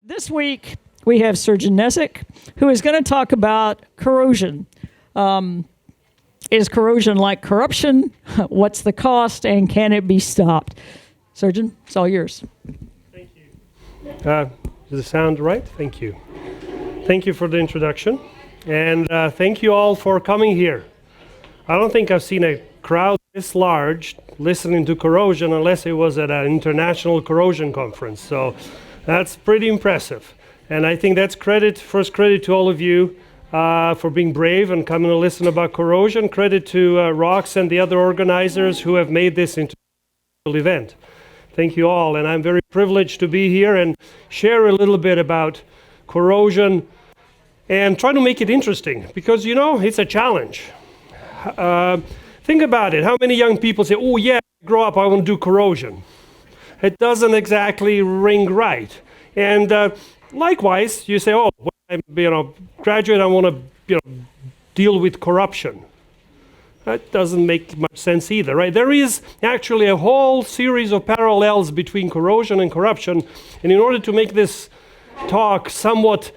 This week, we have Srdjan Nesic, who is going to talk about corrosion. Is corrosion like corruption? What's the cost, and can it be stopped? Srdjan, it's all yours. Thank you. Does it sound right? Thank you. Thank you for the introduction, and thank you all for coming here. I don't think I've seen a crowd this large listening to corrosion unless it was at an international corrosion conference. So that's pretty impressive. And I think that's first credit to all of you for being brave and coming to listen about corrosion. Credit to ROX and the other organizers who have made this into an event. Thank you all. And I'm very privileged to be here and share a little bit about corrosion and try to make it interesting because, you know, it's a challenge. Think about it. How many young people say, oh yeah, grow up, I want to do corrosion. It doesn't exactly ring right. And likewise, you say, oh, when I'm graduate, I want to deal with corruption. That doesn't make much sense either, right? There is actually a whole series of parallels between corrosion and corruption. And in order to make this talk somewhat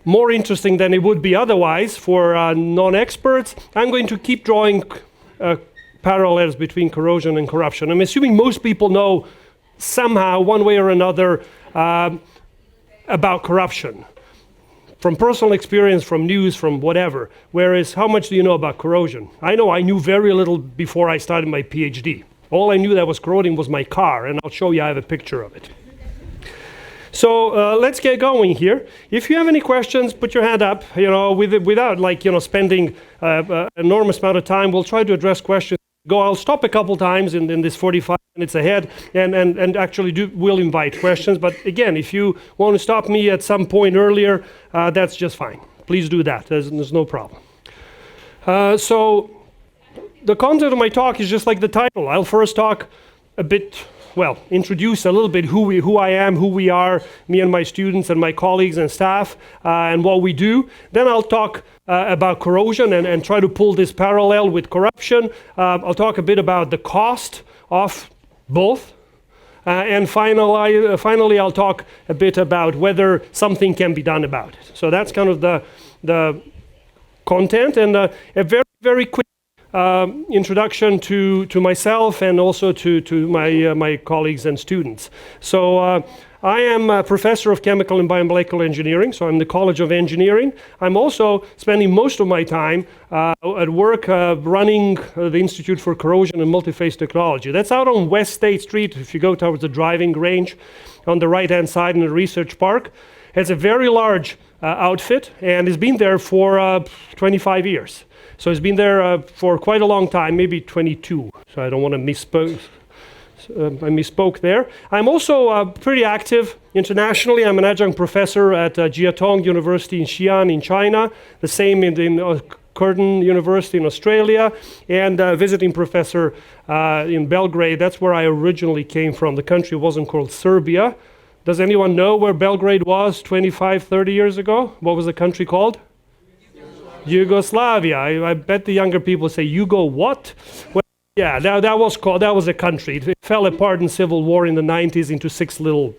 more interesting than it would be otherwise for non-experts, I'm going to keep drawing parallels between corrosion and corruption. I'm assuming most people know somehow, one way or another, about corruption. From personal experience, from news, from whatever. Whereas, how much do you know about corrosion? I know I knew very little before I started my PhD. All I knew that was corroding was my car, and I'll show you, I have a picture of it. So let's get going here. If you have any questions, put your hand up. Without spending enormous amount of time, we'll try to address questions. I'll stop a couple times in this 45 minutes ahead, and actually we'll invite questions. But again, if you want to stop me at some point earlier, that's just fine. Please do that. There's no problem. So the content of my talk is just like the title. I'll first talk a bit. Introduce a little bit who I am, who we are, me and my students and my colleagues and staff, and what we do. Then I'll talk about corrosion and try to pull this parallel with corruption. I'll talk a bit about the cost of both. And finally, I'll talk a bit about whether something can be done about it. So that's kind of the content, and a very, very quick introduction to myself and also to my colleagues and students. So I am a professor of chemical and biomolecular engineering, so I'm in the College of Engineering. I'm also spending most of my time at work running the Institute for Corrosion and Multiphase Technology. That's out on West State Street if you go towards the driving range on the right-hand side in the research park. It's a very large outfit and it's been there for 25 years. So it's been there for quite a long time, maybe 22. So I don't want to misspoke. I misspoke there. I'm also pretty active internationally. I'm an adjunct professor at Jiatong University in Xi'an in China, the same in Curtin University in Australia, and visiting professor in Belgrade. That's where I originally came from. The country wasn't called Serbia. Does anyone know where Belgrade was 25, 30 years ago? What was the country called? Yugoslavia. I bet the younger people say, Yugo what? Well, yeah, that was a country. It fell apart in civil war in the 90s into 6 little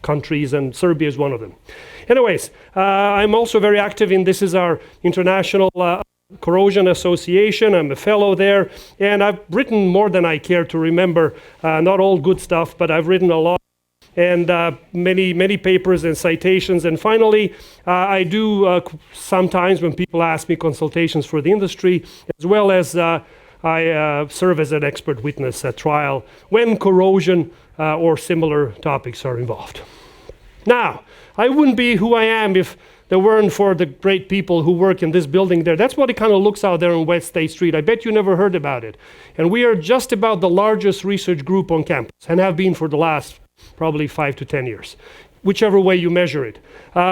countries, and Serbia is one of them. Anyways, I'm also very active this is our international corrosion association. I'm a fellow there, and I've written more than I care to remember. Not all good stuff, but I've written a lot. And many papers and citations. And finally, I do sometimes when people ask me consultations for the industry, as well as I serve as an expert witness at trial when corrosion or similar topics are involved. Now, I wouldn't be who I am if there weren't for the great people who work in this building there. That's what it kind of looks out there on West State Street. I bet you never heard about it. And we are just about the largest research group on campus and have been for the last probably 5 to 10 years, whichever way you measure it.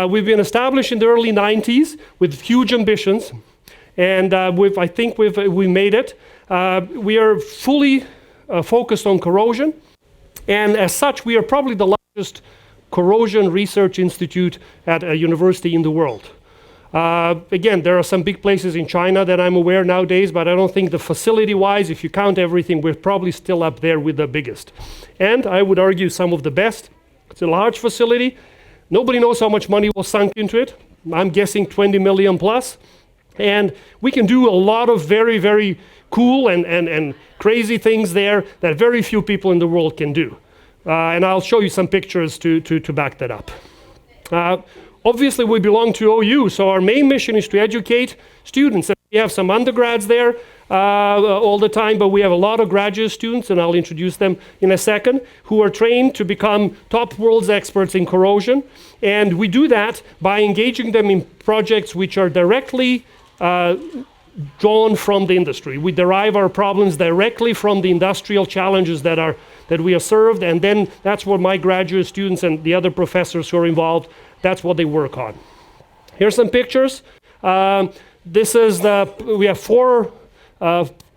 We've been established in the early 90s with huge ambitions, and I think we made it. We are fully focused on corrosion, and as such, we are probably the largest corrosion research institute at a university in the world. Again, there are some big places in China that I'm aware nowadays, but I don't think the facility-wise, if you count everything, we're probably still up there with the biggest. And I would argue some of the best. It's a large facility, Nobody knows how much money was sunk into it. I'm guessing 20 million plus. And we can do a lot of very, very cool and crazy things there that very few people in the world can do. And I'll show you some pictures to back that up. Obviously, we belong to OU, so our main mission is to educate students. We have some undergrads there all the time, but we have a lot of graduate students, and I'll introduce them in a second, who are trained to become top world's experts in corrosion. And we do that by engaging them in projects which are directly drawn from the industry. We derive our problems directly from the industrial challenges that we are served, and then that's what my graduate students and the other professors who are involved, that's what they work on. Here's some pictures. This is we have 4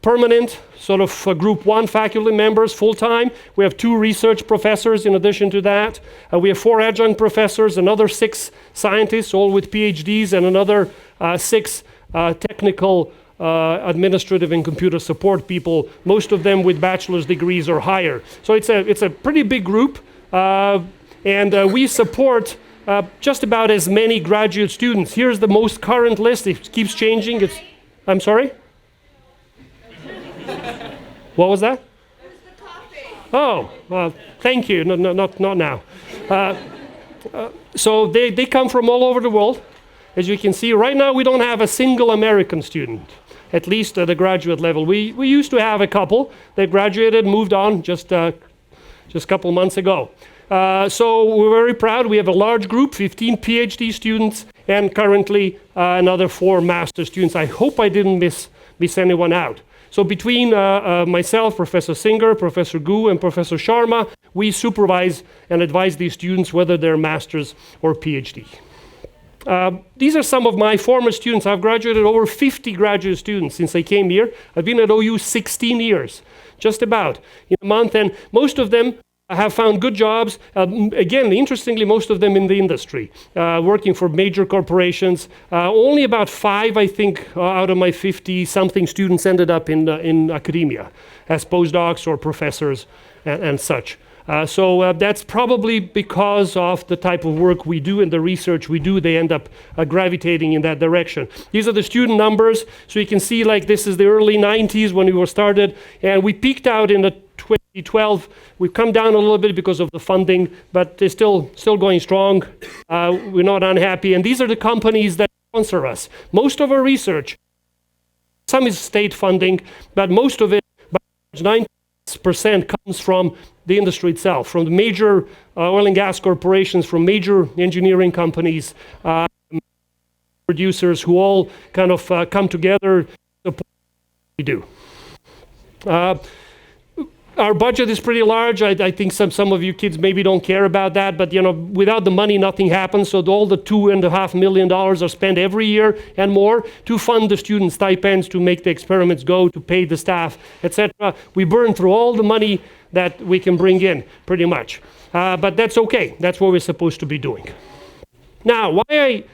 permanent sort of group 1 faculty members full-time. We have 2 research professors in addition to that. We have 4 adjunct professors, another 6 scientists, all with PhDs, and another 6 technical, administrative, and computer support people, most of them with bachelor's degrees or higher. So it's a pretty big group, and we support just about as many graduate students. Here's the most current list. It keeps changing. I'm sorry? What was that? It was the coffee. Oh, thank you. No, not now. So they come from all over the world. As you can see, right now we don't have a single American student, at least at the graduate level. We used to have a couple. They graduated, moved on just a couple months ago. So we're very proud. We have a large group, 15 PhD students, and currently another 4 master students. I hope I didn't miss anyone out. So between myself, Professor Singer, Professor Gu, and Professor Sharma, we supervise and advise these students whether they're masters or PhD. These are some of my former students. I've graduated over 50 graduate students since I came here. I've been at OU 16 years, just about, in a month, and most of them have found good jobs. Again, interestingly, most of them in the industry, working for major corporations. Only about 5, I think, out of my 50-something students ended up in academia as postdocs or professors and such. So that's probably because of the type of work we do and the research we do. They end up gravitating in that direction. These are the student numbers. So you can see, like, this is the early 90s when we were started, and we peaked out in the 2012. We've come down a little bit because of the funding, but they're still going strong. We're not unhappy. And these are the companies that sponsor us. Most of our research, some is state funding, but most of it, by 90% comes from the industry itself, from the major oil and gas corporations, from major engineering companies, producers who all kind of come together to support what we do. Our budget is pretty large. I think some of you kids maybe don't care about that, but without the money, nothing happens. So all the $2.5 million are spent every year and more to fund the student stipends, to make the experiments go, to pay the staff, etc. We burn through all the money that we can bring in, pretty much. But that's okay. That's what we're supposed to be doing. Now, why I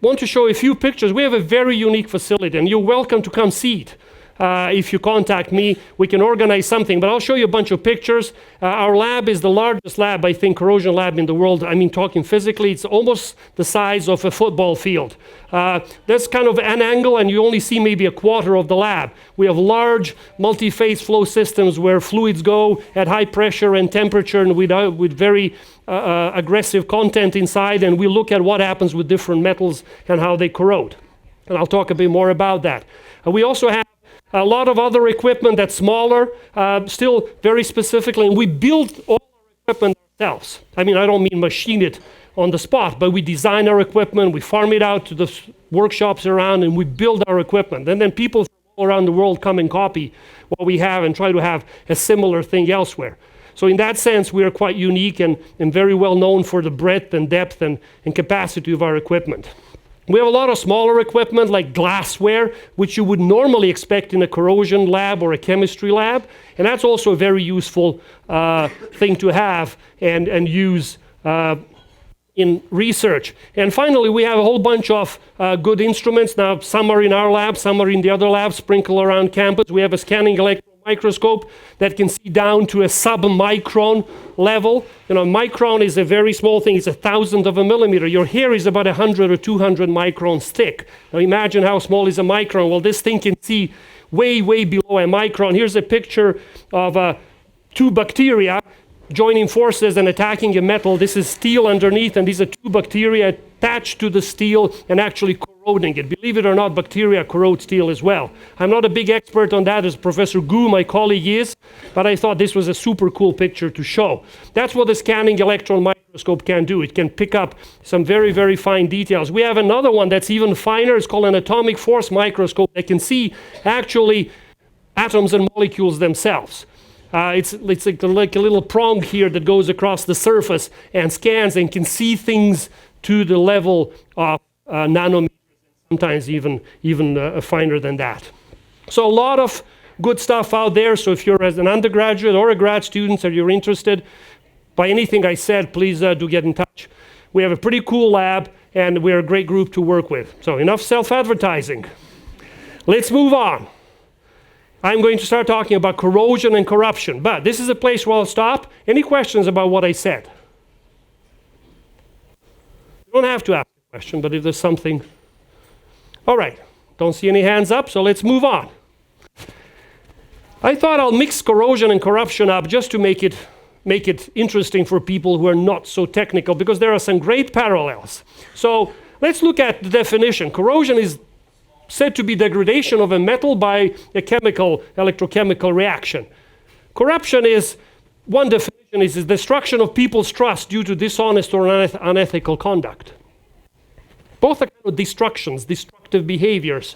want to show a few pictures. We have a very unique facility, and you're welcome to come see it. If you contact me, we can organize something, but I'll show you a bunch of pictures. Our lab is the largest lab, I think, corrosion lab in the world. I mean, talking physically, it's almost the size of a football field. That's kind of an angle, and you only see maybe a quarter of the lab. We have large multi-phase flow systems where fluids go at high pressure and temperature, and with very aggressive content inside, and we look at what happens with different metals and how they corrode. And I'll talk a bit more about that. We also have a lot of other equipment that's smaller, still very specifically, and we build all our equipment ourselves. I mean, I don't mean machine it on the spot, but we design our equipment, we farm it out to the workshops around, and we build our equipment. And then people from all around the world come and copy what we have and try to have a similar thing elsewhere. So in that sense, we are quite unique and very well known for the breadth and depth and capacity of our equipment. We have a lot of smaller equipment like glassware, which you would normally expect in a corrosion lab or a chemistry lab. And that's also a very useful thing to have and use in research. And finally, we have a whole bunch of good instruments. Now, some are in our lab, some are in the other labs, sprinkled around campus. We have a scanning electron microscope that can see down to a sub-micron level. Micron is a very small thing. It's 1,000th of a millimeter. Your hair is about 100 or 200 microns thick. Now imagine how small is a micron. Well, this thing can see way, way below a micron. Here's a picture of two bacteria joining forces and attacking a metal. This is steel underneath, and these are two bacteria attached to the steel and actually corroding it. Believe it or not, bacteria corrode steel as well. I'm not a big expert on that, as Professor Gu, my colleague, is, but I thought this was a super cool picture to show. That's what the scanning electron microscope can do. It can pick up some very, very fine details. We have another one that's even finer. It's called an atomic force microscope that can see actually atoms and molecules themselves. It's like a little prong here that goes across the surface and scans and can see things to the level of nanometers, sometimes even finer than that. So a lot of good stuff out there. So if you're as an undergraduate or a grad student, or you're interested by anything I said, please do get in touch. We have a pretty cool lab, and we're a great group to work with. So enough self-advertising. Let's move on. I'm going to start talking about corrosion and corruption, but this is a place where I'll stop. Any questions about what I said? You don't have to ask a question, but if there's something. All right, don't see any hands up, so let's move on. I thought I'll mix corrosion and corruption up just to make it interesting for people who are not so technical, because there are some great parallels. So let's look at the definition. Corrosion is said to be degradation of a metal by a electrochemical reaction. Corruption is, one definition is destruction of people's trust due to dishonest or unethical conduct. Both are kind of destructive behaviors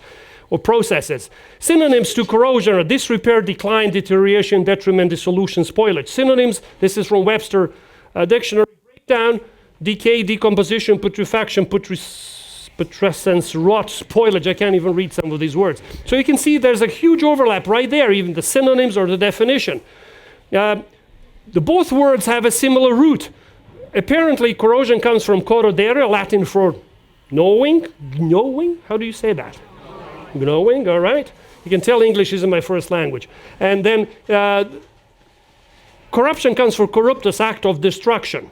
or processes. Synonyms to corrosion are disrepair, decline, deterioration, detriment, dissolution, spoilage. Synonyms, this is from Webster Dictionary: breakdown, decay, decomposition, putrefaction, putrescence, rot, spoilage. I can't even read some of these words. So you can see there's a huge overlap right there, even the synonyms or the definition. Both words have a similar root. Apparently, corrosion comes from corrodere, Latin for knowing. How do you say that? Knowing, all right. You can tell English isn't my first language. And then corruption comes from corruptus, act of destruction.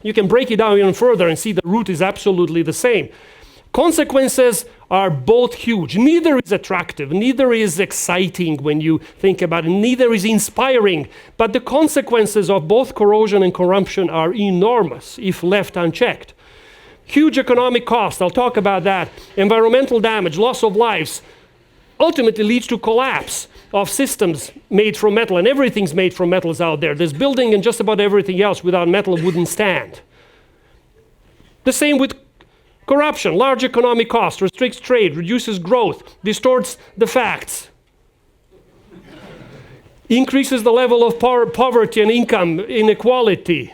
You can break it down even further and see the root is absolutely the same. Consequences are both huge. Neither is attractive, neither is exciting when you think about it, neither is inspiring. But the consequences of both corrosion and corruption are enormous if left unchecked. Huge economic cost, I'll talk about that. Environmental damage, loss of lives, ultimately leads to collapse of systems made from metal, and everything's made from metals out there. This building and just about everything else without metal wouldn't stand. The same with corruption. Large economic cost, restricts trade, reduces growth, distorts the facts, increases the level of poverty and income inequality,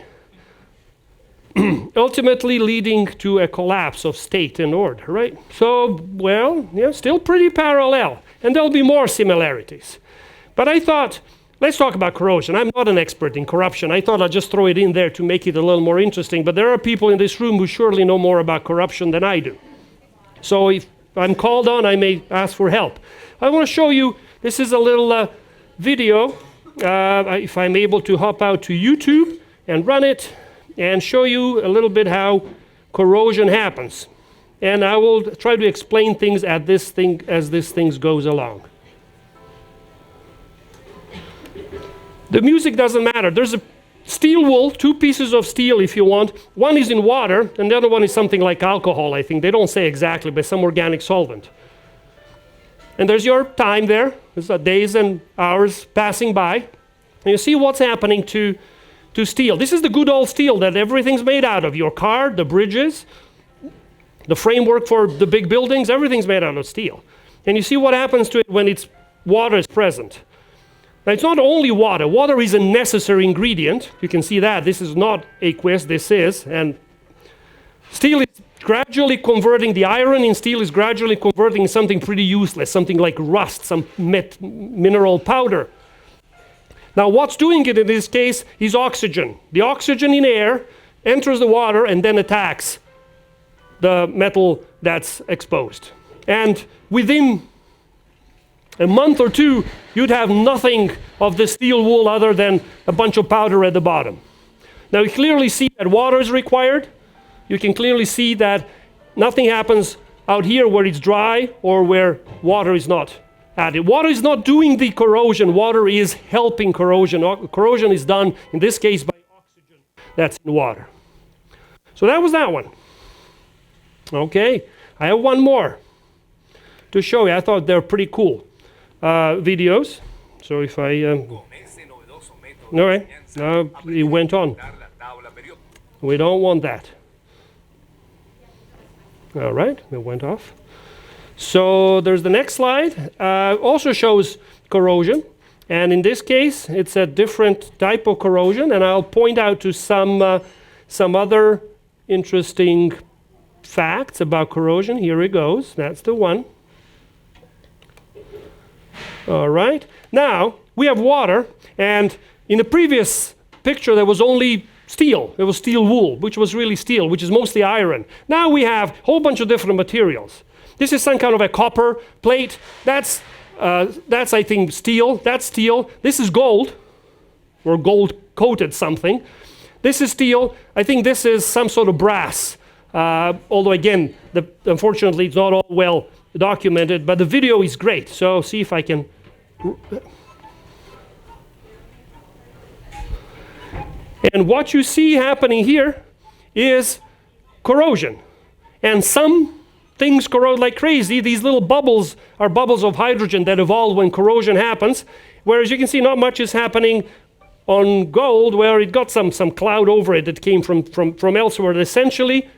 ultimately leading to a collapse of state and order, right? So, well, yeah, still pretty parallel. And there'll be more similarities. But I thought, let's talk about corrosion. I'm not an expert in corruption. I thought I'd just throw it in there to make it a little more interesting. But there are people in this room who surely know more about corruption than I do. So if I'm called on, I may ask for help. I want to show you, this is a little video, if I'm able to hop out to YouTube and run it, and show you a little bit how corrosion happens. And I will try to explain things as this thing goes along. The music doesn't matter. There's a steel wool, two pieces of steel if you want. One is in water, and the other one is something like alcohol, I think. They don't say exactly, but some organic solvent. And there's your time there. There's days and hours passing by. And you see what's happening to steel. This is the good old steel that everything's made out of. Your car, the bridges, the framework for the big buildings, everything's made out of steel. And you see what happens to it when water is present. Now, it's not only water. Water is a necessary ingredient. You can see that. This is not aqueous, this is. And steel is gradually converting, the iron in steel is gradually converting something pretty useless, something like rust, some mineral powder. Now, what's doing it in this case is oxygen. The oxygen in air enters the water and then attacks the metal that's exposed. And within a month or two, you'd have nothing of the steel wool other than a bunch of powder at the bottom. Now you clearly see that water is required. You can clearly see that nothing happens out here where it's dry or where water is not added. Water is not doing the corrosion. Water is helping corrosion. Corrosion is done, in this case, by oxygen that's in water. So that was that one. Okay, I have one more to show you. I thought they're pretty cool videos. So if I... all right, it went on. We don't want that. All right, it went off. So there's the next slide. Also shows corrosion. And in this case, it's a different type of corrosion. And I'll point out to some other interesting facts about corrosion. Here it goes. That's the one. All right. Now, we have water. And in the previous picture, there was only steel. There was steel wool, which was really steel, which is mostly iron. Now we have a whole bunch of different materials. This is some kind of a copper plate. That's I think, steel. That's steel. This is gold, or gold-coated something. This is steel. I think this is some sort of brass. Although, again, unfortunately, it's not all well documented, but the video is great. So see if I can... And what you see happening here is corrosion. And some things corrode like crazy. These little bubbles are bubbles of hydrogen that evolve when corrosion happens. Whereas you can see not much is happening on gold, where it got some cloud over it that came from elsewhere. Essentially,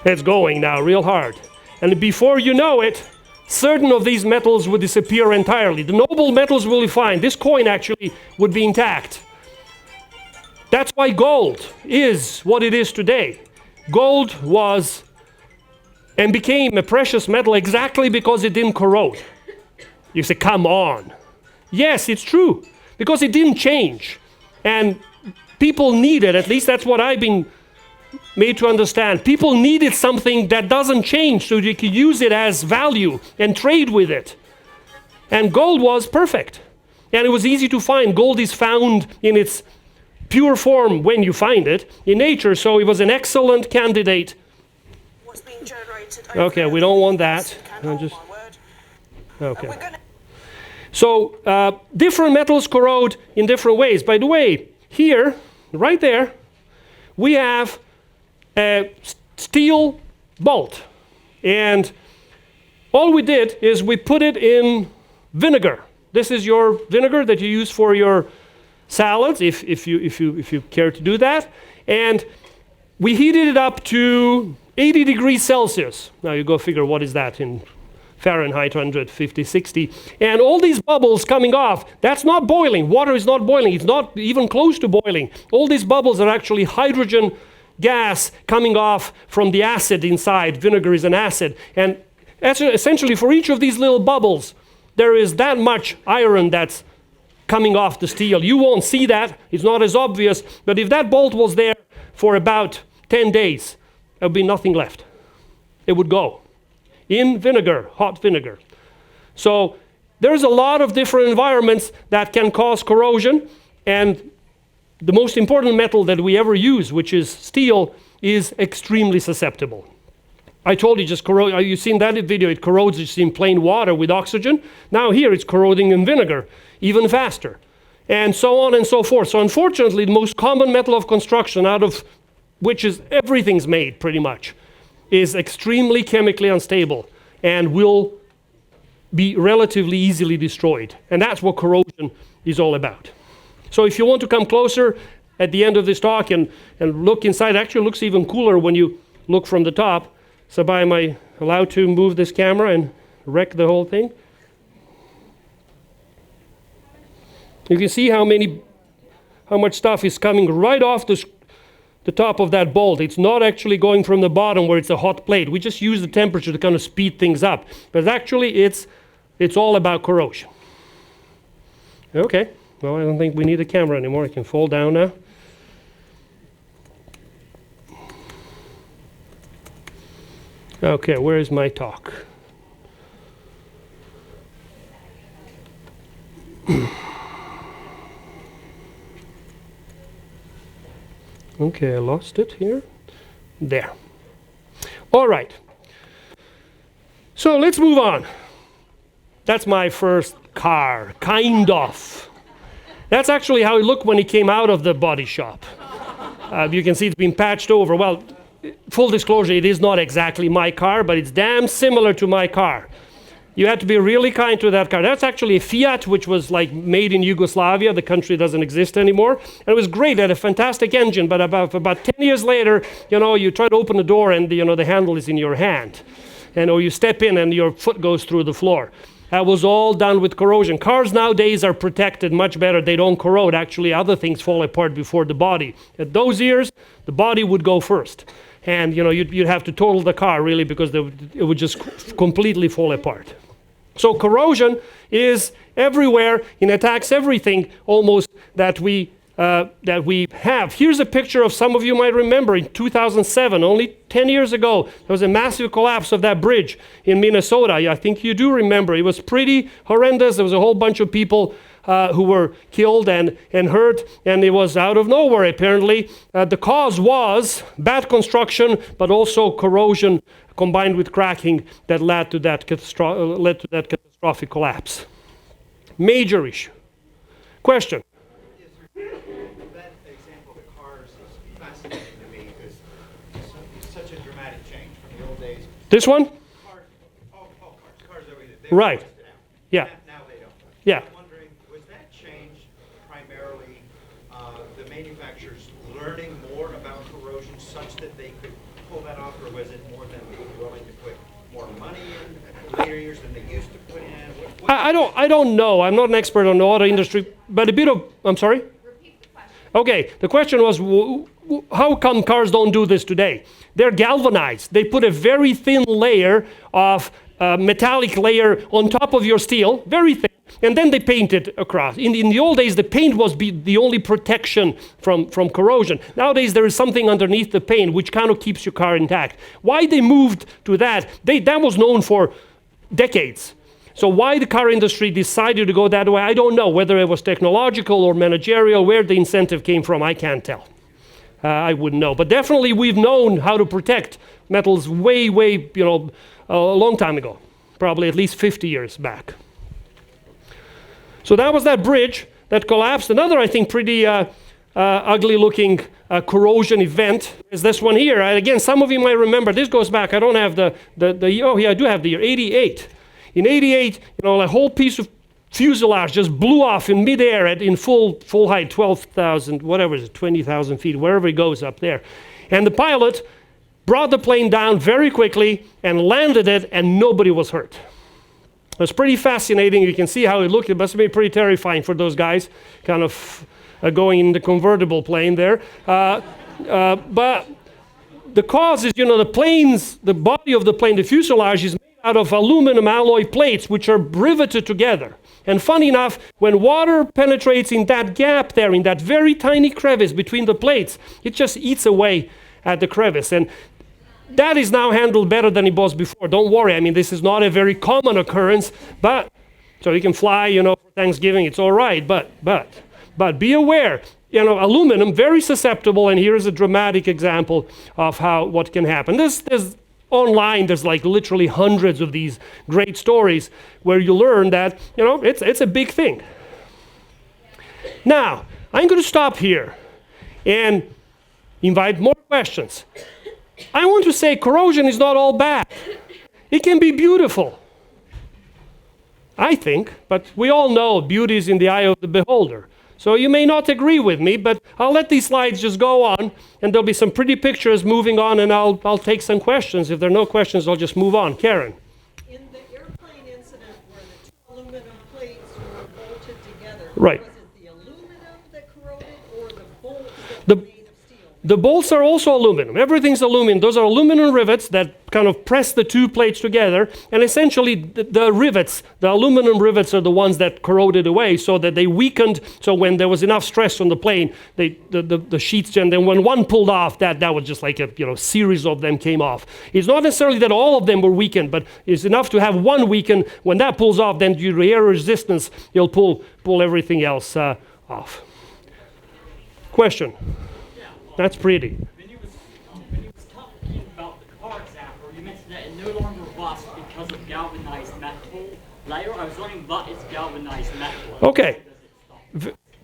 it's going now real hard. And before you know it, certain of these metals would disappear entirely. The noble metals will be fine. This coin actually would be intact. That's why gold is what it is today. Gold was and became a precious metal exactly because it didn't corrode. You say, come on. Yes, it's true, because it didn't change. And people needed, at least that's what I've been made to understand, people needed something that doesn't change so you could use it as value and trade with it. And gold was perfect. And it was easy to find. Gold is found in its pure form when you find it in nature, so it was an excellent candidate. What's being generated okay, we don't want that. Okay. So different metals corrode in different ways. By the way, here, right there, we have a steel bolt. And all we did is we put it in vinegar. This is your vinegar that you use for your salads, if you care to do that. And we heated it up to 80 degrees Celsius. Now you go figure what is that in Fahrenheit, 150, 60. And all these bubbles coming off, that's not boiling. Water is not boiling. It's not even close to boiling. All these bubbles are actually hydrogen gas coming off from the acid inside. Vinegar is an acid. And essentially for each of these little bubbles, there is that much iron that's coming off the steel. You won't see that. It's not as obvious. But if that bolt was there for about 10 days, there would be nothing left. It would go in vinegar, hot vinegar. So there's a lot of different environments that can cause corrosion. And the most important metal that we ever use, which is steel, is extremely susceptible. I told you, just corrode. You've seen that video. It corrodes just in plain water with oxygen. Now here it's corroding in vinegar, even faster, and so on and so forth. So unfortunately, the most common metal of construction, out of which is everything's made pretty much, is extremely chemically unstable and will be relatively easily destroyed. And that's what corrosion is all about. So if you want to come closer at the end of this talk and look inside, it actually looks even cooler when you look from the top. So am I allowed to move this camera and wreck the whole thing? You can see how much stuff is coming right off the top of that bolt. It's not actually going from the bottom where it's a hot plate. We just use the temperature to kind of speed things up. But actually it's all about corrosion. Okay, well, I don't think we need a camera anymore. I can fold down now. Okay, where is my talk? Okay, I lost it here. There. All right. So let's move on. That's my first car, kind of. That's actually how it looked when it came out of the body shop. You can see it's been patched over. Well, full disclosure, it is not exactly my car, but it's damn similar to my car. You had to be really kind to that car. That's actually a Fiat, which was like made in Yugoslavia. The country doesn't exist anymore. And it was great, it had a fantastic engine, but about 10 years later, you try to open the door and the handle is in your hand. Or you step in and your foot goes through the floor. That was all done with corrosion. Cars nowadays are protected much better. They don't corrode. Actually, other things fall apart before the body. At those years, the body would go first. And you'd have to total the car really because it would just completely fall apart. So corrosion is everywhere. It attacks everything almost that we have. Here's a picture of, some of you might remember, in 2007, only 10 years ago, there was a massive collapse of that bridge in Minnesota. I think you do remember. It was pretty horrendous. There was a whole bunch of people who were killed and hurt, and it was out of nowhere, apparently. The cause was bad construction, but also corrosion combined with cracking that led to that catastrophic collapse. Major issue. Question? That example of the cars is fascinating to me because it's such a dramatic change from the old days. This one? Cars over here. They Right. were now. Yeah. Now they don't. Yeah. I'm wondering, was that change primarily the manufacturers learning more about corrosion such that they could pull that off, or was it more than being willing to put more money in later years than they used to put in? I don't know. I'm not an expert on the auto industry, but a bit of, I'm sorry? Repeat the question. Okay, the question was, how come cars don't do this today? They're galvanized. They put a very thin layer of metallic layer on top of your steel, very thin, and then they paint it across. In the old days, the paint was the only protection from corrosion. Nowadays, there is something underneath the paint which kind of keeps your car intact. Why they moved to that? That was known for decades. So why the car industry decided to go that way, I don't know. Whether it was technological or managerial, where the incentive came from, I can't tell. I wouldn't know. But definitely we've known how to protect metals way, a long time ago. Probably at least 50 years back. So that was that bridge that collapsed. Another, I think, pretty ugly looking corrosion event is this one here. And again, some of you might remember, this goes back, I don't have oh yeah, I do have the year, 88. In 88, a whole piece of fuselage just blew off in midair in full height, 12,000, whatever is it, 20,000 feet, wherever it goes up there. And the pilot brought the plane down very quickly and landed it, and nobody was hurt. It was pretty fascinating. You can see how it looked. It must have been pretty terrifying for those guys, kind of going in the convertible plane there. But the cause is, the body of the plane, the fuselage is made out of aluminum alloy plates, which are riveted together. And funny enough, when water penetrates in that gap there, in that very tiny crevice between the plates, it just eats away at the crevice. And that is now handled better than it was before. Don't worry. I mean, this is not a very common occurrence, but so you can fly, for Thanksgiving, it's all right. But be aware, aluminum, very susceptible, and here's a dramatic example of what can happen. There's online, there's like literally hundreds of these great stories where you learn that, it's a big thing. Now, I'm going to stop here and invite more questions. I want to say corrosion is not all bad. It can be beautiful, I think, but we all know beauty is in the eye of the beholder. So you may not agree with me, but I'll let these slides just go on, and there'll be some pretty pictures moving on, and I'll take some questions. If there are no questions, I'll just move on. Karen. In the airplane incident where the two aluminum plates were bolted together, Right. was it the aluminum that corroded or the bolts that were made of steel? The bolts are also aluminum. Everything's aluminum. Those are aluminum rivets that kind of press the two plates together. And essentially, the rivets, the aluminum rivets, are the ones that corroded away so that they weakened. So when there was enough stress on the plane, the sheets, and then when one pulled off, that was just like a series of them came off. It's not necessarily that all of them were weakened, but it's enough to have one weakened. When that pulls off, then due to air resistance, you'll pull everything else off. Question? That's pretty. When you was talking about the car example, you mentioned that it no longer rusts because of galvanized metal layer. I was wondering, what is galvanized metal? Okay.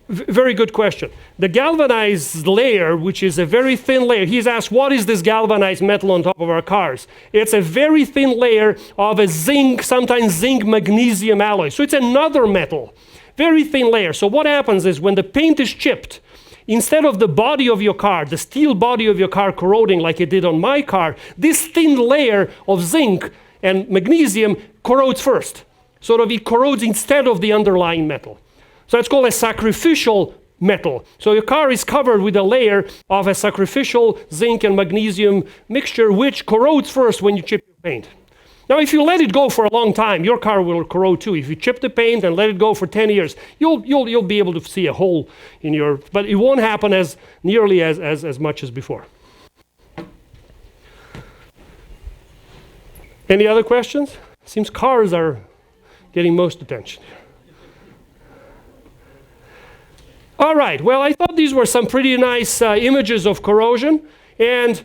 Very good question. The galvanized layer, which is a very thin layer, he's asked, what is this galvanized metal on top of our cars? It's a very thin layer of a zinc, sometimes zinc magnesium alloy. So it's another metal. Very thin layer. So what happens is when the paint is chipped, instead of the body of your car, the steel body of your car corroding like it did on my car, this thin layer of zinc and magnesium corrodes first. Sort of it corrodes instead of the underlying metal. So it's called a sacrificial metal. So your car is covered with a layer of a sacrificial zinc and magnesium mixture which corrodes first when you chip your paint. Now, if you let it go for a long time, your car will corrode too. If you chip the paint and let it go for 10 years, you'll be able to see a hole in your, but it won't happen as nearly as much as before. Any other questions? Seems cars are getting most attention here. All right, well, I thought these were some pretty nice images of corrosion, and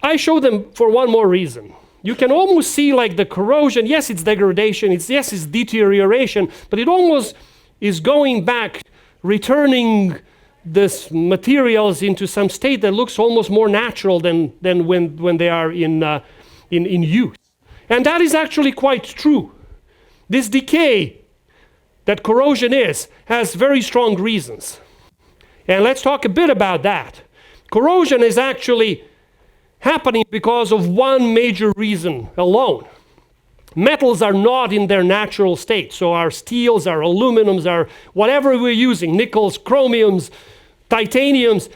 I showed them for one more reason. You can almost see like the corrosion, yes, it's degradation, it's deterioration, but it almost is going back, returning this materials into some state that looks almost more natural than when they are in use. And that is actually quite true. This decay that corrosion has very strong reasons. And let's talk a bit about that. Corrosion is actually happening because of one major reason alone. Metals are not in their natural state. So our steels, our aluminums, our whatever we're using, nickels, chromiums, titaniums,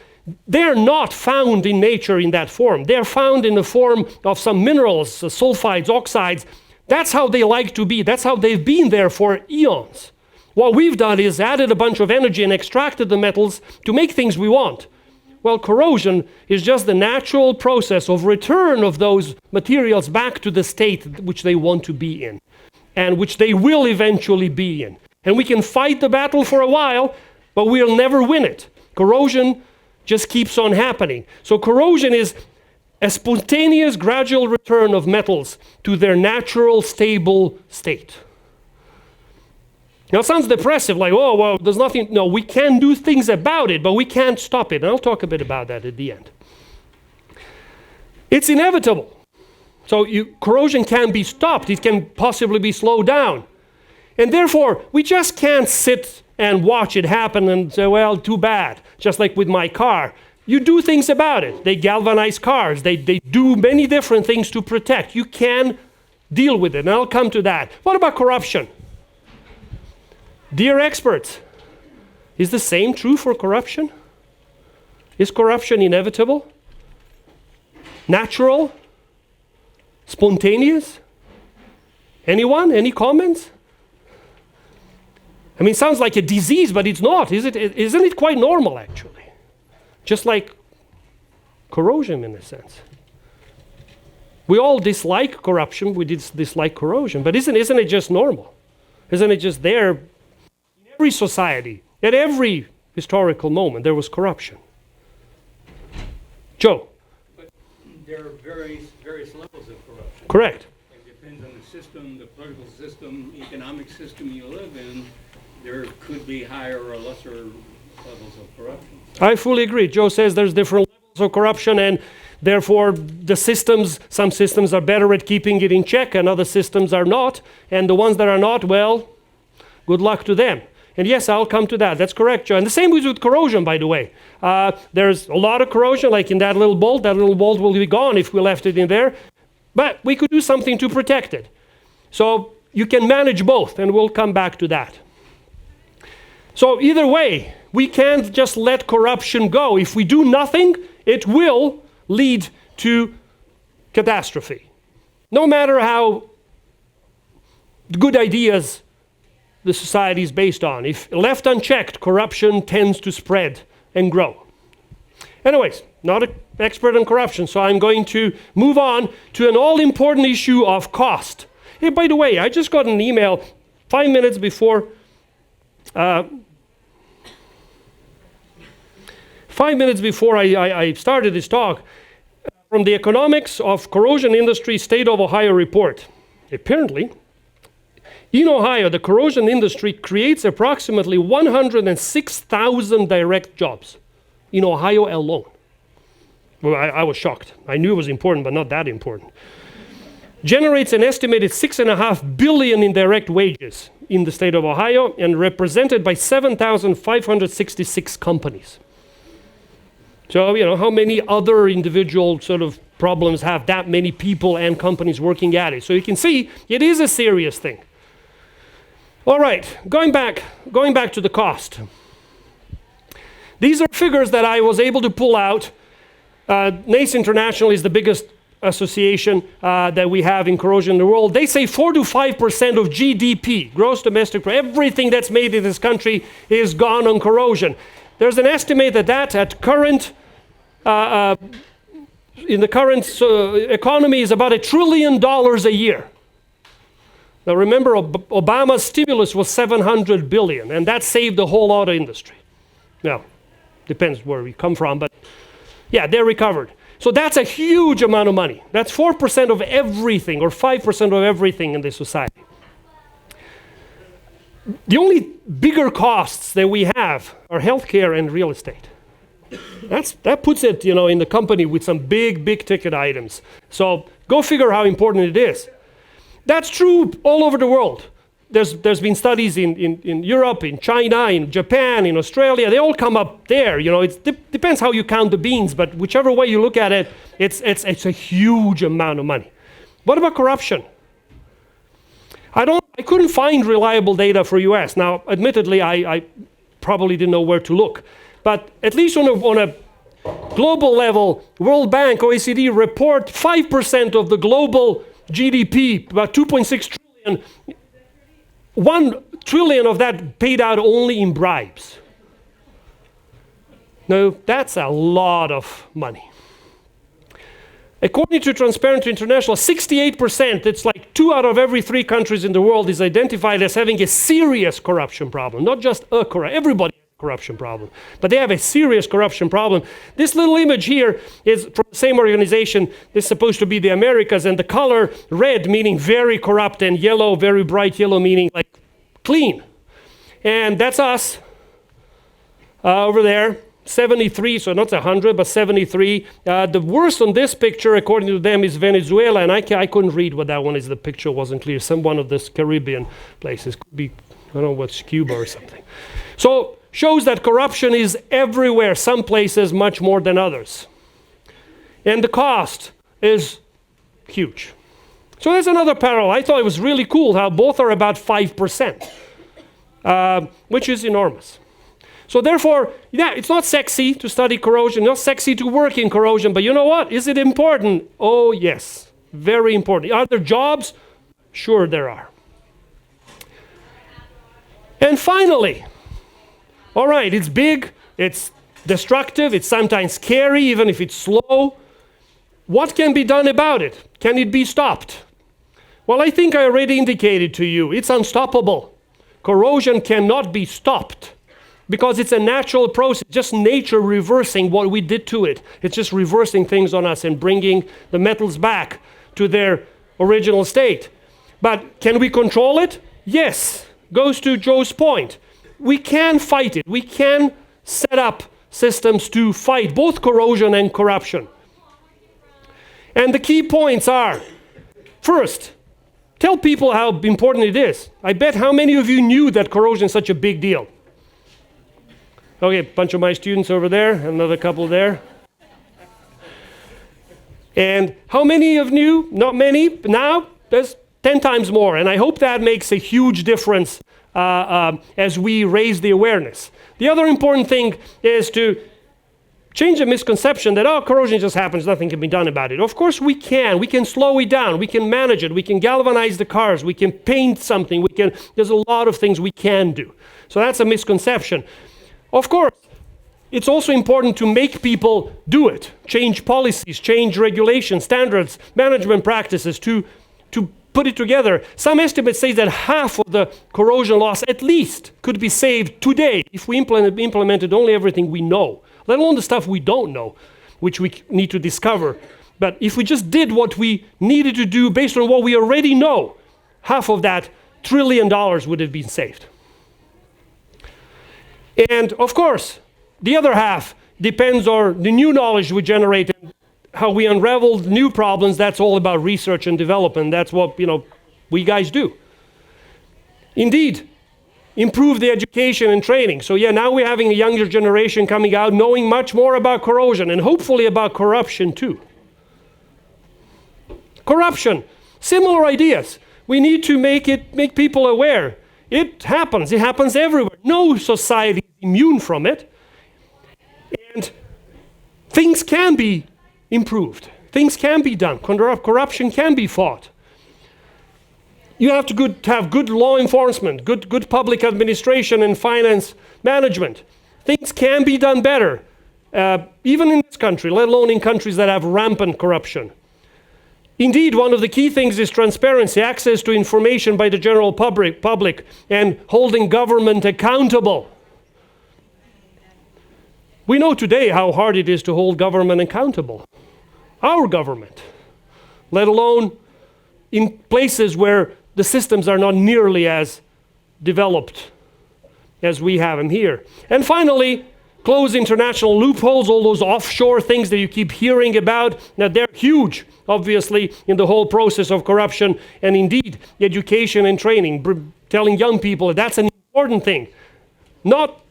they're not found in nature in that form. They're found in the form of some minerals, sulfides, oxides. That's how they like to be. That's how they've been there for eons. What we've done is added a bunch of energy and extracted the metals to make things we want. Well, corrosion is just the natural process of return of those materials back to the state which they want to be in, and which they will eventually be in. And we can fight the battle for a while, but we'll never win it. Corrosion just keeps on happening. So corrosion is a spontaneous, gradual return of metals to their natural, stable state. Now, it sounds depressive, like, oh, well, there's nothing. No, we can do things about it, but we can't stop it. And I'll talk a bit about that at the end. It's inevitable. So corrosion can be stopped. It can possibly be slowed down. And therefore, we just can't sit and watch it happen and say, well, too bad. Just like with my car. You do things about it. They galvanize cars. They do many different things to protect. You can deal with it, and I'll come to that. What about corruption? Dear experts, is the same true for corruption? Is corruption inevitable? Natural? Spontaneous? Anyone? Any comments? I mean, it sounds like a disease, but it's not, is it? Isn't it quite normal, actually? Just like corrosion, in a sense. We all dislike corruption, we dislike corrosion, but isn't it just normal? Isn't it just there? In every society, at every historical moment, there was corruption. Joe? But there are various levels of corruption. Correct. It depends on the system, the political system, economic system you live in. There could be higher or lesser levels of corruption. I fully agree. Joe says there's different levels of corruption, and therefore the systems, some systems are better at keeping it in check and other systems are not. And the ones that are not, well, good luck to them. And yes, I'll come to that. That's correct, Joe. And the same is with corrosion, by the way. There's a lot of corrosion, like in that little bolt. That little bolt will be gone if we left it in there. But we could do something to protect it. So you can manage both, and we'll come back to that. So either way, We can't just let corruption go. If we do nothing, it will lead to catastrophe. No matter how good ideas the society is based on. If left unchecked, corruption tends to spread and grow. Anyways, not an expert on corruption, so I'm going to move on to an all-important issue of cost. Hey, by the way, I just got an email 5 minutes before I started this talk from the Economics of Corrosion Industry State of Ohio report. Apparently, in Ohio, the corrosion industry creates approximately 106,000 direct jobs in Ohio alone. Well, I was shocked. I knew it was important, but not that important. Generates an estimated $6.5 billion in direct wages in the state of Ohio and represented by 7,566 companies. So, how many other individual sort of problems have that many people and companies working at it? So you can see it is a serious thing. All right, going back to the cost. These are figures that I was able to pull out. NACE International is the biggest association that we have in corrosion in the world. They say 4 to 5% of GDP, gross domestic product, everything that's made in this country is gone on corrosion. There's an estimate that at current, in the current economy is about $1 trillion a year. Now remember, Obama's stimulus was $700 billion, and that saved the whole auto industry. Now, depends where we come from, but yeah, they're recovered. So that's a huge amount of money. That's 4% of everything, or 5% of everything in this society. The only bigger costs that we have are healthcare and real estate. That puts it, in the company with some big ticket items. So go figure how important it is. That's true all over the world. There's been studies in Europe, in China, in Japan, in Australia. They all come up there. It depends how you count the beans, but whichever way you look at it, it's a huge amount of money. What about corruption? I couldn't find reliable data for US. Now, admittedly, I probably didn't know where to look. But at least on a global level, World Bank, OECD report 5% of the global GDP, about 2.6 trillion, 1 trillion of that paid out only in bribes. Now, that's a lot of money. According to Transparency International, 68%, it's like 2 out of every 3 countries in the world is identified as having a serious corruption problem, not just everybody has a corruption problem, but they have a serious corruption problem. This little image here is from the same organization. This is supposed to be the Americas, and the color red meaning very corrupt and yellow, very bright yellow meaning like clean. And that's us over there. 73, so not 100, but 73. The worst on this picture, according to them, is Venezuela, and I couldn't read what that one is. The picture wasn't clear. One of these Caribbean places. Could be, I don't know what's Cuba or something. So, shows that corruption is everywhere, some places much more than others. And the cost is huge. So there's another parallel. I thought it was really cool how both are about 5%, which is enormous. So therefore, yeah, it's not sexy to study corrosion, not sexy to work in corrosion, but you know what? Is it important? Oh, yes, very important. Are there jobs? Sure there are. And finally, all right, it's big, it's destructive, it's sometimes scary, even if it's slow. What can be done about it? Can it be stopped? Well, I think I already indicated to you, it's unstoppable. Corrosion cannot be stopped, because it's a natural process, just nature reversing what we did to it. It's just reversing things on us and bringing the metals back to their original state. But can we control it? Yes. Goes to Joe's point. We can fight it. We can set up systems to fight both corrosion and corruption. And the key points are, first, tell people how important it is. I bet how many of you knew that corrosion is such a big deal? Okay, a bunch of my students over there, another couple there. And how many of you, not many, now there's 10 times more. And I hope that makes a huge difference as we raise the awareness. The other important thing is to change the misconception that, oh, corrosion just happens, nothing can be done about it. Of course we can. We can slow it down. We can manage it. We can galvanize the cars. We can paint something. There's a lot of things we can do. So that's a misconception. Of course, it's also important to make people do it. Change policies, change regulations, standards, management practices to put it together. Some estimates say that half of the corrosion loss at least could be saved today if we implemented only everything we know, let alone the stuff we don't know, which we need to discover. But if we just did what we needed to do based on what we already know, half of that $1 trillion would have been saved. And of course, the other half depends on the new knowledge we generate and how we unravel new problems. That's all about research and development. That's what, we guys do. Indeed, improve the education and training. So yeah, now we're having a younger generation coming out knowing much more about corrosion and hopefully about corruption too. Corruption, similar ideas. We need to make people aware. It happens everywhere. No society is immune from it. And things can be improved. Things can be done. Corruption can be fought. You have to have good law enforcement, good public administration and finance management. Things can be done better, even in this country, let alone in countries that have rampant corruption. Indeed, one of the key things is transparency, access to information by the general public, and holding government accountable. We know today how hard it is to hold government accountable. Our government, let alone in places where the systems are not nearly as developed as we have them here. And finally, close international loopholes, all those offshore things that you keep hearing about. Now they're huge, obviously, in the whole process of corruption, and indeed, education and training, telling young people that that's an important thing. Not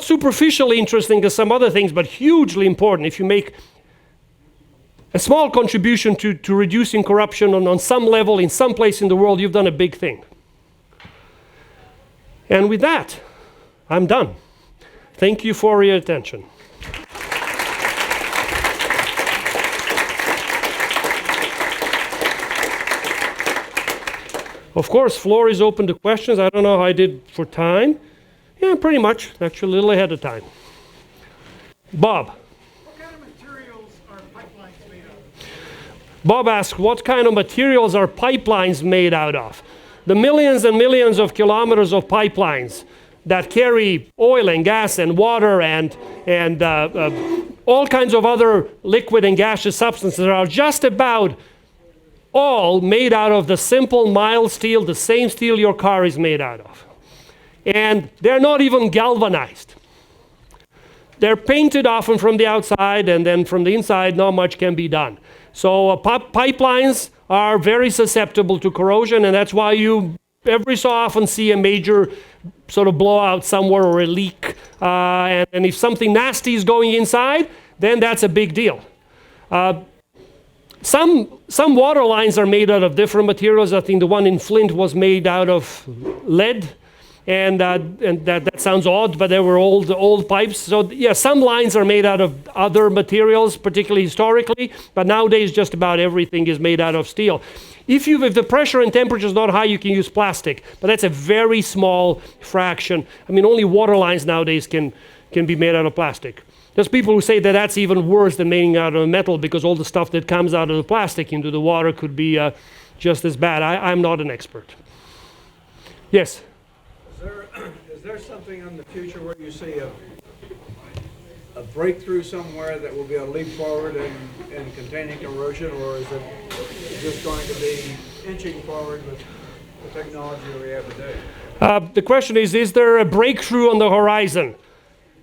superficially interesting as some other things, but hugely important. If you make a small contribution to reducing corruption on some level, in some place in the world, you've done a big thing. And with that, I'm done. Thank you for your attention. Of course, floor is open to questions. I don't know how I did for time. Yeah, pretty much. Actually, a little ahead of time. Bob. Bob asks, what kind of materials are pipelines made out of? The millions and millions of kilometers of pipelines that carry oil and gas and water and all kinds of other liquid and gaseous substances are just about all made out of the simple mild steel, the same steel your car is made out of. And they're not even galvanized. They're painted often from the outside, and then from the inside not much can be done. So pipelines are very susceptible to corrosion, and that's why you every so often see a major sort of blowout somewhere or a leak. And if something nasty is going inside, then that's a big deal. Some water lines are made out of different materials. I think the one in Flint was made out of lead. And that sounds odd, but they were old pipes. So yeah, some lines are made out of other materials, particularly historically, but nowadays just about everything is made out of steel. If the pressure and temperature is not high, you can use plastic, but that's a very small fraction. I mean, only water lines nowadays can be made out of plastic. There's people who say that that's even worse than making out of metal because all the stuff that comes out of the plastic into the water could be just as bad. I'm not an expert. Yes? Is there something in the future where you see a breakthrough somewhere that will be a leap forward in containing corrosion, or is it just going to be inching forward with the technology that we have today? The question is there a breakthrough on the horizon?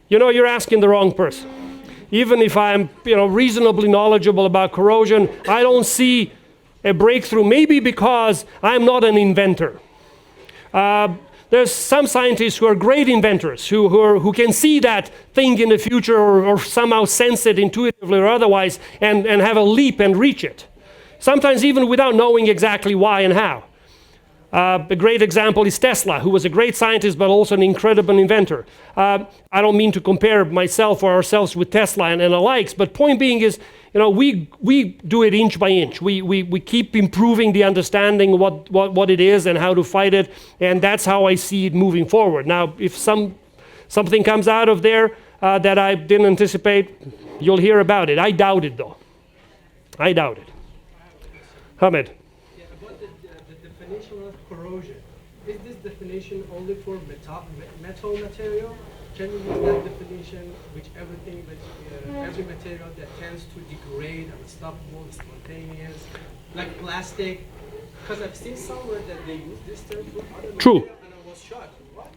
You're asking the wrong person. Even if I'm reasonably knowledgeable about corrosion, I don't see a breakthrough, maybe because I'm not an inventor. There's some scientists who are great inventors, who can see that thing in the future or somehow sense it intuitively or otherwise and have a leap and reach it. Sometimes even without knowing exactly why and how. A great example is Tesla, who was a great scientist but also an incredible inventor. I don't mean to compare myself or ourselves with Tesla and the likes, but point being is, we do it inch by inch. We keep improving the understanding what it is and how to fight it, and that's how I see it moving forward. Now, if something comes out of there that I didn't anticipate, you'll hear about it. I doubt it, though. I doubt it. Hamid. Yeah, about the definition of corrosion. Is this definition only for metal material? Can you use that definition which everything, every material that tends to degrade, unstoppable, spontaneous, like plastic? Because I've seen somewhere that they use this term for other True. material, and I was shocked. What?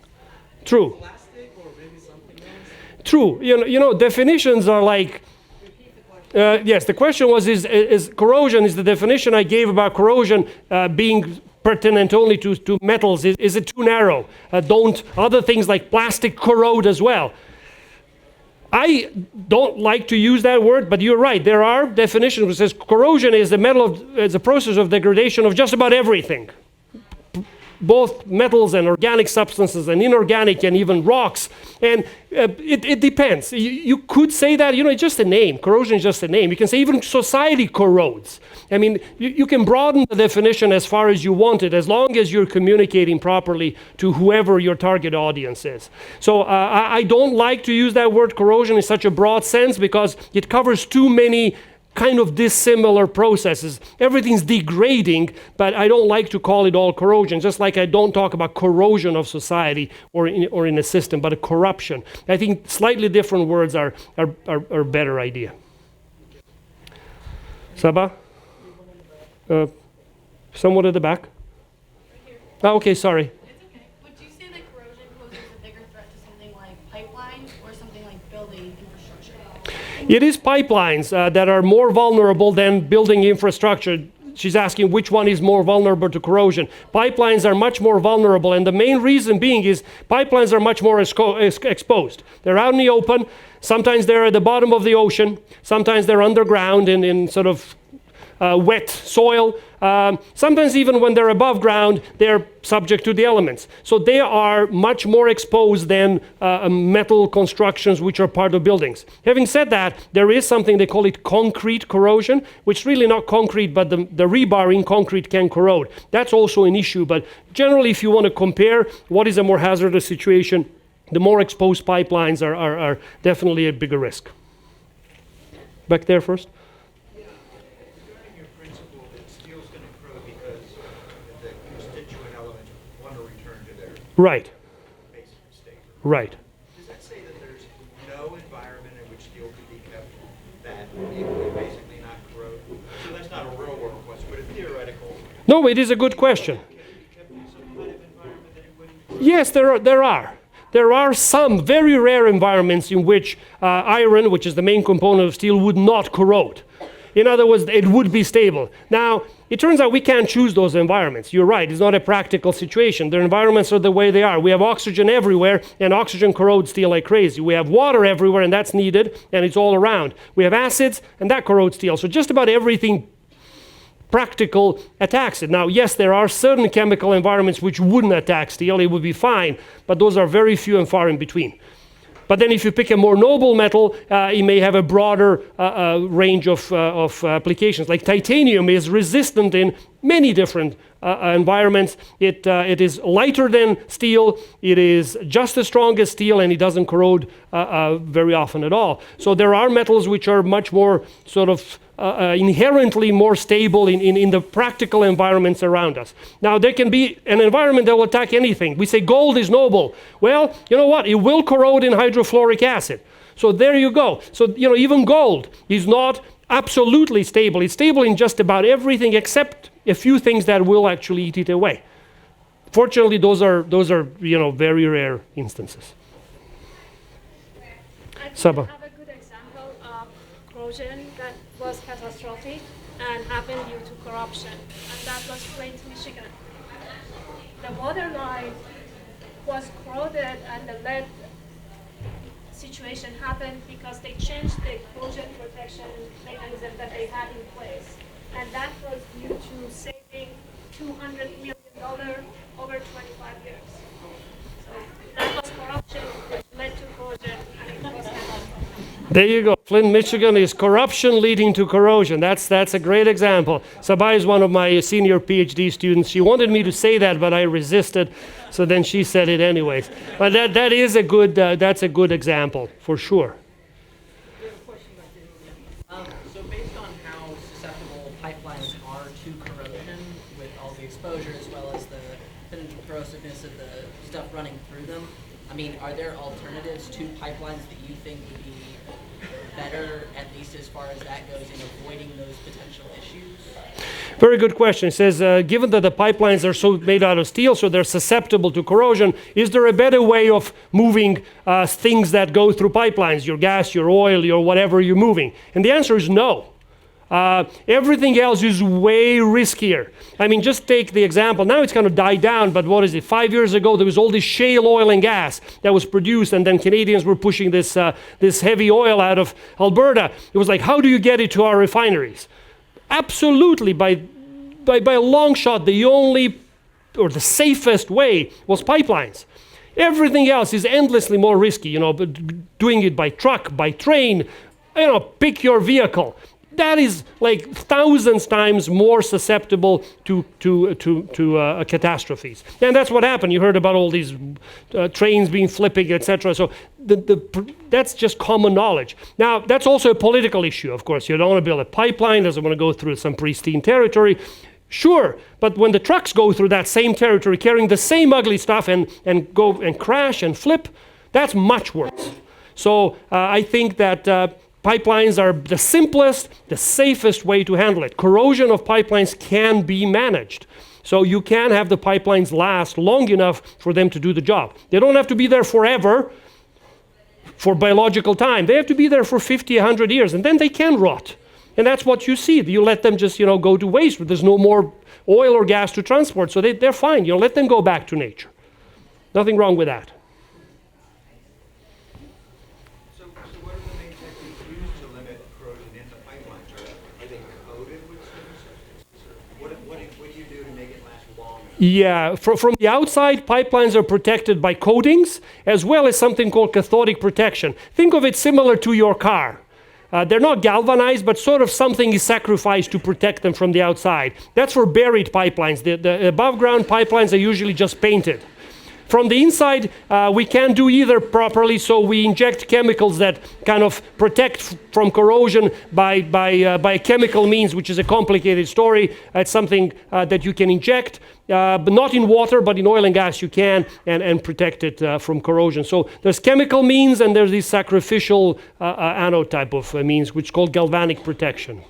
True. Plastic or maybe something else? True. Definitions are like. Yes, the question was: is corrosion? Is the definition I gave about corrosion being pertinent only to metals? Is it too narrow? Don't other things like plastic corrode as well? I don't like to use that word, but you're right. There are definitions which says corrosion is the process of degradation of just about everything. Both metals and organic substances and inorganic and even rocks. And it depends. You could say that, it's just a name. Corrosion is just a name. You can say even society corrodes. I mean, you can broaden the definition as far as you want it, as long as you're communicating properly to whoever your target audience is. So I don't like to use that word corrosion in such a broad sense because it covers too many kind of dissimilar processes. Everything's degrading, but I don't like to call it all corrosion, just like I don't talk about corrosion of society or in a system, but a corruption. I think slightly different words are a better idea. Saba? Someone at the back? Right here. Oh, okay, sorry. It's okay. Would you say that corrosion poses a bigger threat to something like pipelines or something like building infrastructure? It is pipelines that are more vulnerable than building infrastructure. She's asking which one is more vulnerable to corrosion. Pipelines are much more vulnerable, and the main reason being is pipelines are much more exposed. They're out in the open. Sometimes they're at the bottom of the ocean. Sometimes they're underground in sort of wet soil. Sometimes even when they're above ground, they're subject to the elements. So they are much more exposed than metal constructions which are part of buildings. Having said that, there is something they call it concrete corrosion, which is really not concrete, but the rebar in concrete can corrode. That's also an issue, but generally if you want to compare what is a more hazardous situation, the more exposed pipelines are definitely a bigger risk. Back there first. Right. Basic state. Right. Does that say that there's no environment in which steel could be kept that it would basically not corrode? So that's not a real world question, but a theoretical. No, it is a good question. Can it be kept in some kind of environment that it wouldn't corrode? Yes, there are. There are some very rare environments in which iron, which is the main component of steel, would not corrode. In other words, it would be stable. Now, it turns out we can't choose those environments. You're right, it's not a practical situation. The environments are the way they are. We have oxygen everywhere, and oxygen corrodes steel like crazy. We have water everywhere, and that's needed, and it's all around. We have acids, and that corrodes steel. So just about everything practical attacks it. Now, yes, there are certain chemical environments which wouldn't attack steel. It would be fine, but those are very few and far in between. But then if you pick a more noble metal, it may have a broader range of applications. Like titanium is resistant in many different environments. It is lighter than steel. It is just as strong as steel, and it doesn't corrode very often at all. So there are metals which are much more sort of inherently more stable in the practical environments around us. Now, there can be an environment that will attack anything. We say gold is noble. Well, you know what? It will corrode in hydrofluoric acid. So there you go. So, even gold is not absolutely stable. It's stable in just about everything except a few things that will actually eat it away. Fortunately, those are very rare instances. Saba. I have a good example of corrosion that was catastrophic and happened due to corruption, and that was Flint, Michigan. The water line was corroded and the lead situation happened because they changed the corrosion protection mechanism that they had in place. And that was due to saving $200 million There you go. Flint, Michigan is corruption leading to corrosion. That's a great example. Sabai is one of my senior PhD students. She wanted me to say that, but I resisted. So then she said it anyways. But that is a good that's a good example for sure. So based on how susceptible pipelines are to corrosion, with all the exposure as well as the potential corrosiveness of the stuff running through them, I mean, are there alternatives to pipelines that you think would be better, at least as far as that goes, in avoiding those potential issues? Very good question. It says, given that the pipelines are so made out of steel, so they're susceptible to corrosion, is there a better way of moving things that go through pipelines, your gas, your oil, your whatever you're moving? And the answer is no. Everything else is way riskier. I mean, just take the example. Now it's kind of died down, but what is it? 5 years ago, there was all this shale oil and gas that was produced, and then Canadians were pushing this heavy oil out of Alberta. It was like, how do you get it to our refineries? Absolutely, by a long shot, the only or the safest way was pipelines. Everything else is endlessly more risky. You know, but doing it by truck, by train, pick your vehicle. That is like 1,000 times more susceptible to catastrophes. And that's what happened. You heard about all these trains being flipping, etc. So that's just common knowledge. Now, that's also a political issue, of course. You don't want to build a pipeline, doesn't want to go through some pristine territory. Sure, but when the trucks go through that same territory carrying the same ugly stuff and go and crash and flip, that's much worse. So I think that pipelines are the simplest, the safest way to handle it. Corrosion of pipelines can be managed. So you can have the pipelines last long enough for them to do the job. They don't have to be there forever for biological time. They have to be there for 50, 100 years, and then they can rot. And that's what you see. You let them just, go to waste. There's no more oil or gas to transport, so they're fine. Let them go back to nature. Nothing wrong with that. Yeah, from the outside, pipelines are protected by coatings, as well as something called cathodic protection. Think of it similar to your car. They're not galvanized, but sort of something is sacrificed to protect them from the outside. That's for buried pipelines. The above-ground pipelines are usually just painted. From the inside, we can't do either properly, so we inject chemicals that kind of protect from corrosion by chemical means, which is a complicated story. It's something that you can inject, but not in water, but in oil and gas you can, and protect it from corrosion. So there's chemical means, and there's this sacrificial anode type of means, which is called galvanic protection.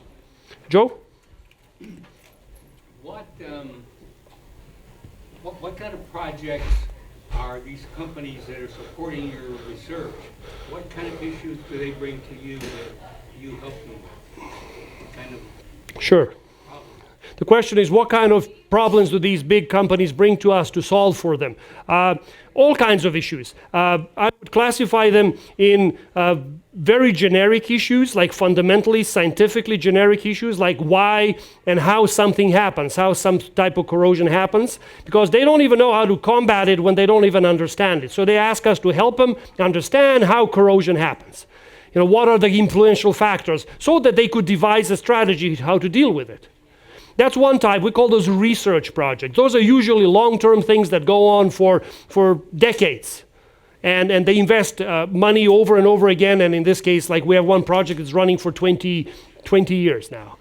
Joe? What kind of projects are these companies that are supporting your research? What kind of issues do they bring to you that you help them with? What kind of Sure. The question is, what kind of problems do these big companies bring to us to solve for them? All kinds of issues. I would classify them in very generic issues, like fundamentally, scientifically generic issues, like why and how something happens, how some type of corrosion happens, because they don't even know how to combat it when they don't even understand it. So they ask us to help them understand how corrosion happens. What are the influential factors, so that they could devise a strategy how to deal with it. That's one type. We call those research projects. Those are usually long-term things that go on for decades. And they invest money over and over again. And in this case, like we have one project that's running for 20 years now.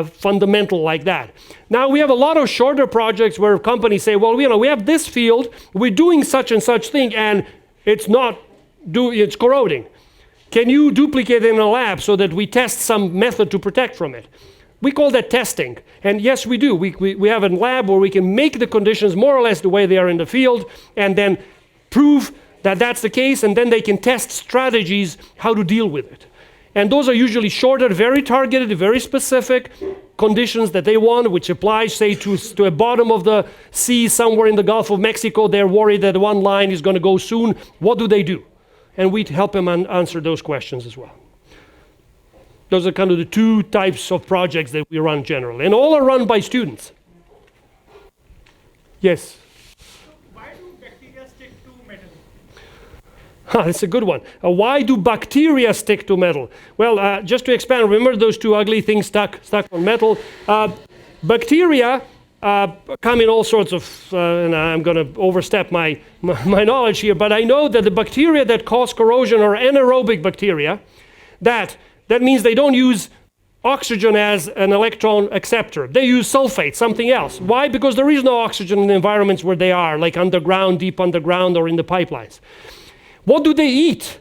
Fundamental like that. Now we have a lot of shorter projects where companies say, well, we have this field, we're doing such and such thing, and it's corroding. Can you duplicate it in a lab so that we test some method to protect from it? We call that testing. And yes, we do. We have a lab where we can make the conditions more or less the way they are in the field, and then prove that that's the case, and then they can test strategies how to deal with it. And those are usually shorter, very targeted, very specific conditions that they want, which applies, say, to a bottom of the sea somewhere in the Gulf of Mexico. They're worried that one line is going to go soon. What do? And we help them answer those questions as well. Those are kind of the two types of projects that we run generally. And all are run by students. Yes? Why do bacteria stick to metal? That's a good one. Why do bacteria stick to metal? Well, just to expand, remember those two ugly things stuck on metal? Bacteria come in all sorts of, and I'm going to overstep my knowledge here, but I know that the bacteria that cause corrosion are anaerobic bacteria. That means they don't use oxygen as an electron acceptor. They use sulfate, something else. Why? Because there is no oxygen in the environments where they are, like underground, deep underground, or in the pipelines. What do they eat?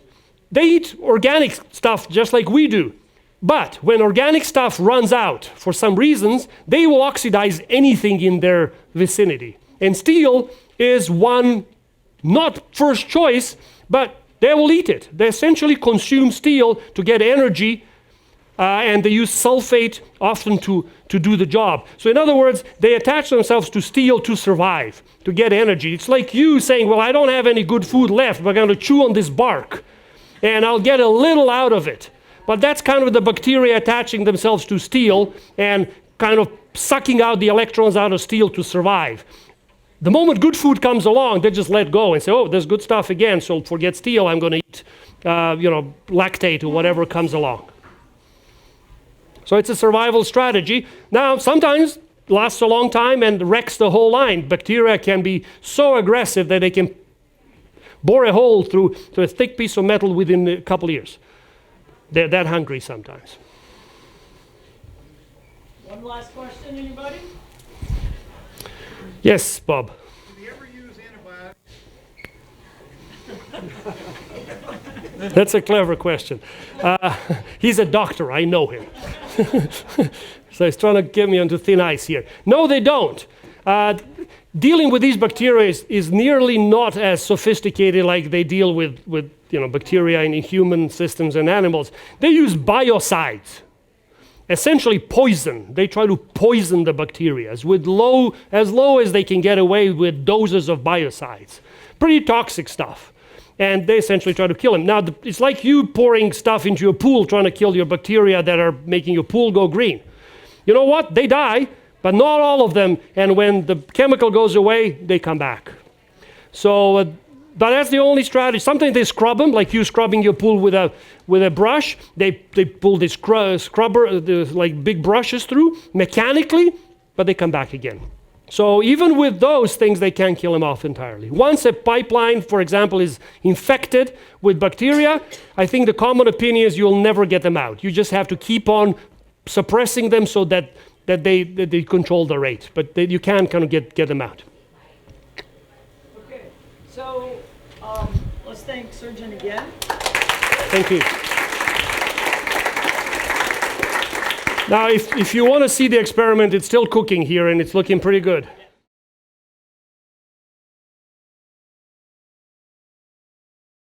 They eat organic stuff just like we do. But when organic stuff runs out, for some reasons, they will oxidize anything in their vicinity. And steel is one, not first choice, but they will eat it. They essentially consume steel to get energy, and they use sulfate often to do the job. So in other words, they attach themselves to steel to survive, to get energy. It's like you saying, well, I don't have any good food left, but I'm going to chew on this bark, and I'll get a little out of it. But that's kind of the bacteria attaching themselves to steel and kind of sucking out the electrons out of steel to survive. The moment good food comes along, they just let go and say, oh, there's good stuff again, so forget steel, I'm going to eat lactate or whatever comes along. So it's a survival strategy. Now, sometimes it lasts a long time and wrecks the whole line. Bacteria can be so aggressive that they can bore a hole through a thick piece of metal within a couple of years. They're that hungry sometimes. One last question, anybody? Yes, Bob. Do you ever use antibiotics? That's a clever question. He's a doctor, I know him. So he's trying to get me onto thin ice here. No, they don't. Dealing with these bacteria is nearly not as sophisticated like they deal with bacteria in human systems and animals. They use biocides, essentially poison. They try to poison the bacteria as low as they can get away with doses of biocides. Pretty toxic stuff. And they essentially try to kill them. Now, it's like you pouring stuff into your pool trying to kill your bacteria that are making your pool go green. You know what? They die, but not all of them. And when the chemical goes away, they come back. So, but that's the only strategy. Sometimes they scrub them, like you scrubbing your pool with a brush. They pull this scrubber, like big brushes through mechanically, but they come back again. So even with those things, they can't kill them off entirely. Once a pipeline, for example, is infected with bacteria, I think the common opinion is you'll never get them out. You just have to keep on suppressing them so that they control the rate, but you can kind of get them out. Okay, so let's thank Srdjan again. Thank you. Now, if you want to see the experiment, it's still cooking here and it's looking pretty good.